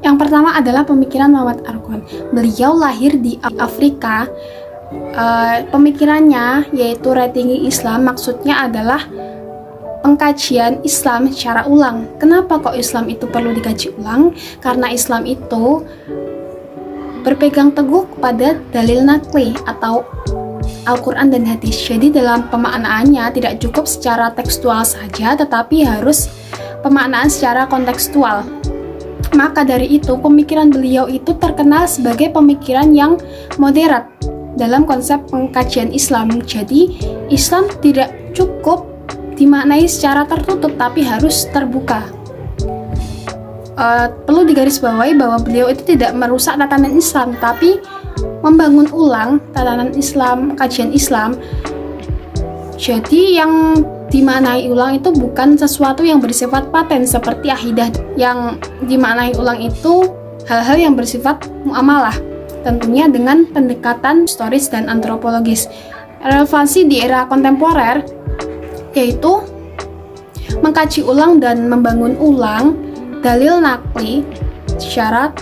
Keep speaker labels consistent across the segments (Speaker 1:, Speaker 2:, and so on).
Speaker 1: Yang pertama adalah pemikiran Muhammad Argon. Beliau lahir di Afrika. Pemikirannya yaitu rethinking Islam, maksudnya adalah pengkajian Islam secara ulang. Kenapa kok Islam itu perlu dikaji ulang? Karena Islam itu berpegang teguh pada dalil nakli atau Al-Quran dan hadis. Jadi dalam pemaknaannya tidak cukup secara tekstual saja, tetapi harus pemaknaan secara kontekstual. Maka dari itu, pemikiran beliau itu terkenal sebagai pemikiran yang moderat dalam konsep pengkajian Islam. Jadi, Islam tidak cukup dimaknai secara tertutup, tapi harus terbuka. Perlu digarisbawahi bahwa beliau itu tidak merusak tatanan Islam, tapi membangun ulang tatanan Islam, kajian Islam. Jadi yang dimaknai ulang itu bukan sesuatu yang bersifat paten seperti akidah. Yang dimaknai ulang itu hal-hal yang bersifat muamalah, tentunya dengan pendekatan historis dan antropologis. Relevansi di era kontemporer yaitu mengkaji ulang dan membangun ulang dalil nakli secara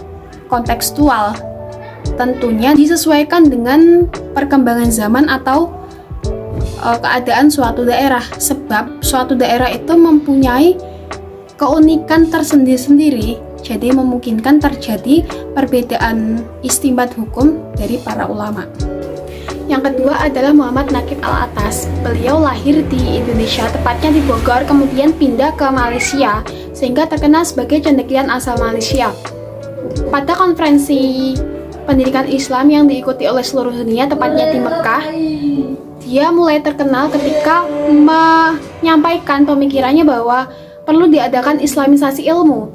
Speaker 1: kontekstual, tentunya disesuaikan dengan perkembangan zaman atau keadaan suatu daerah, sebab suatu daerah itu mempunyai keunikan tersendiri-sendiri, jadi memungkinkan terjadi perbedaan istinbat hukum dari para ulama. Yang kedua adalah Muhammad Naqib Al-Atas. Beliau lahir di Indonesia, tepatnya di Bogor, kemudian pindah ke Malaysia, sehingga terkenal sebagai cendekiawan asal Malaysia. Pada konferensi pendidikan Islam yang diikuti oleh seluruh dunia, tepatnya di Mekah, dia mulai terkenal ketika menyampaikan pemikirannya bahwa perlu diadakan islamisasi ilmu.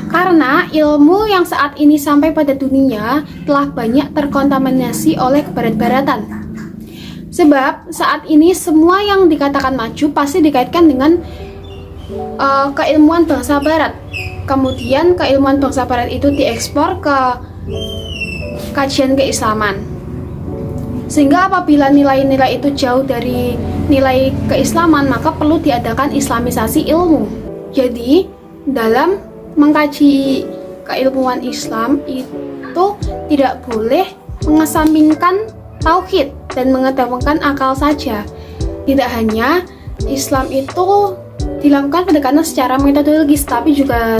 Speaker 1: Karena ilmu yang saat ini sampai pada dunia telah banyak terkontaminasi oleh kebarat-baratan. Sebab saat ini semua yang dikatakan maju pasti dikaitkan dengan keilmuan bangsa barat. Kemudian keilmuan bangsa barat itu diekspor ke kajian keislaman. Sehingga apabila nilai-nilai itu jauh dari nilai keislaman, maka perlu diadakan islamisasi ilmu. Jadi, dalam mengkaji keilmuan Islam itu tidak boleh mengesampingkan tauhid dan mengedepankan akal saja. Tidak hanya Islam itu dilakukan pendekatan secara metodologis, tapi juga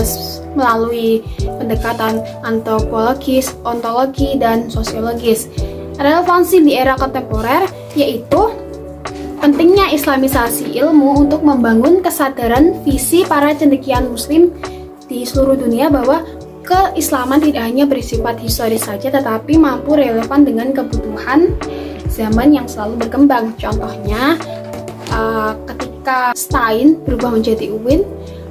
Speaker 1: melalui pendekatan antropologis, ontologi, dan sosiologis. Relevansi di era kontemporer yaitu pentingnya islamisasi ilmu untuk membangun kesadaran visi para cendekiawan muslim di seluruh dunia bahwa keislaman tidak hanya bersifat historis saja, tetapi mampu relevan dengan kebutuhan zaman yang selalu berkembang. Contohnya, ketika Stein berubah menjadi Uwin,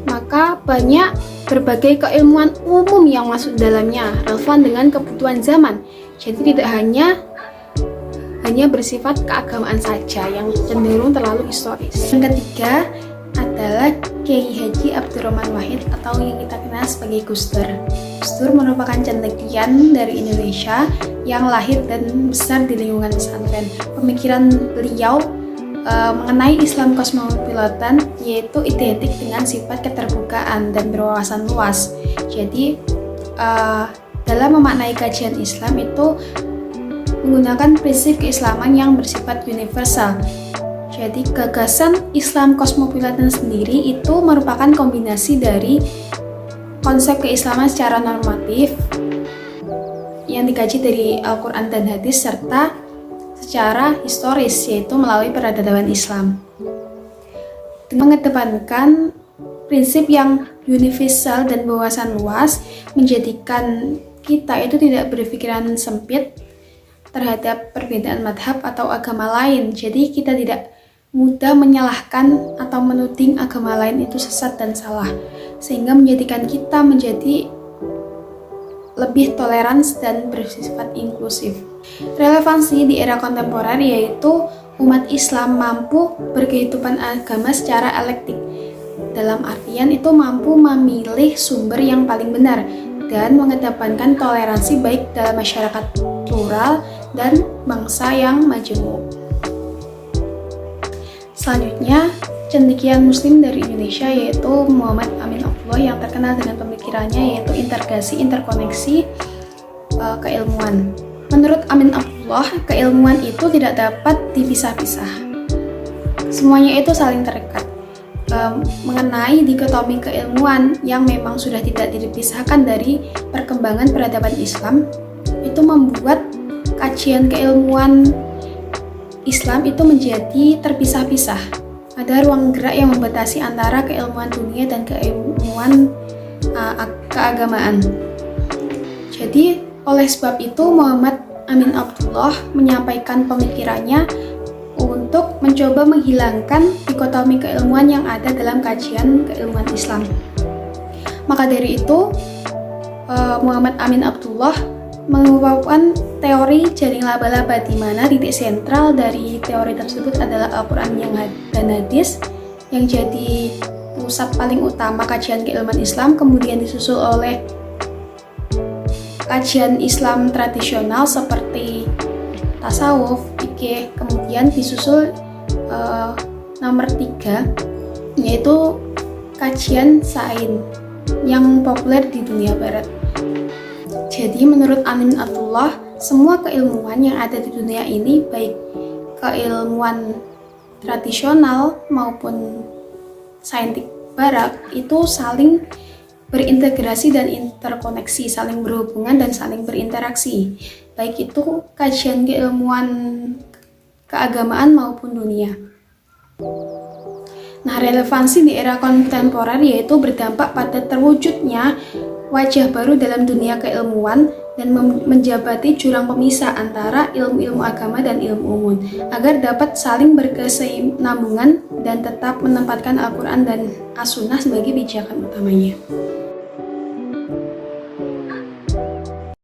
Speaker 1: maka banyak berbagai keilmuan umum yang masuk dalamnya, relevan dengan kebutuhan zaman. Jadi tidak hanya bersifat keagamaan saja yang cenderung terlalu historis. Yang ketiga adalah Kiai Haji Abdurrahman Wahid atau yang kita kenal sebagai Gus Dur. Gus Dur merupakan cendekiawan dari Indonesia yang lahir dan besar di lingkungan pesantren. Pemikiran beliau mengenai Islam kosmopolitan yaitu identik dengan sifat keterbukaan dan berwawasan luas. Jadi dalam memaknai kajian Islam itu menggunakan prinsip keislaman yang bersifat universal. Jadi gagasan Islam kosmopolitan sendiri itu merupakan kombinasi dari konsep keislaman secara normatif yang dikaji dari Al-Quran dan hadis serta secara historis yaitu melalui peradaban Islam. Dengan mengedepankan prinsip yang universal dan berwawasan luas menjadikan kita itu tidak berpikiran sempit terhadap perbedaan madhab atau agama lain. Jadi kita tidak mudah menyalahkan atau menuding agama lain itu sesat dan salah, sehingga menjadikan kita menjadi lebih toleransi dan bersifat inklusif. Relevansi di era kontemporer yaitu umat Islam mampu berkehidupan agama secara elektik. Dalam artian itu mampu memilih sumber yang paling benar dan mengedepankan toleransi baik dalam masyarakat plural dan bangsa yang majemuk. Selanjutnya, cendekiawan muslim dari Indonesia, yaitu Muhammad Amin Abdullah, yang terkenal dengan pemikirannya yaitu integrasi interkoneksi keilmuan. Menurut Amin Abdullah, keilmuan itu tidak dapat dipisah-pisah. Semuanya itu saling terikat. Mengenai dikotomi keilmuan yang memang sudah tidak dipisahkan dari perkembangan peradaban Islam, itu membuat kajian keilmuan Islam itu menjadi terpisah-pisah. Ada ruang gerak yang membatasi antara keilmuan dunia dan keilmuan keagamaan. Jadi oleh sebab itu Muhammad Amin Abdullah menyampaikan pemikirannya untuk mencoba menghilangkan dikotomi keilmuan yang ada dalam kajian keilmuan Islam. Maka dari itu Muhammad Amin Abdullah mengungkapkan teori jaring laba-laba, di mana titik sentral dari teori tersebut adalah Al-Quran dan hadis yang jadi pusat paling utama kajian keilmuan Islam, kemudian disusul oleh kajian Islam tradisional seperti tasawuf, fikih, kemudian disusul nomor 3 yaitu kajian sains yang populer di dunia barat. Jadi menurut Amin Abdullah, semua keilmuan yang ada di dunia ini, baik keilmuan tradisional maupun saintik barat, itu saling berintegrasi dan interkoneksi, saling berhubungan dan saling berinteraksi, baik itu kajian keilmuan keagamaan maupun dunia. Nah, relevansi di era kontemporer yaitu berdampak pada terwujudnya wajah baru dalam dunia keilmuan dan menjabati jurang pemisah antara ilmu-ilmu agama dan ilmu umum agar dapat saling berkesinambungan dan tetap menempatkan Al-Quran dan As-Sunnah sebagai pijakan utamanya.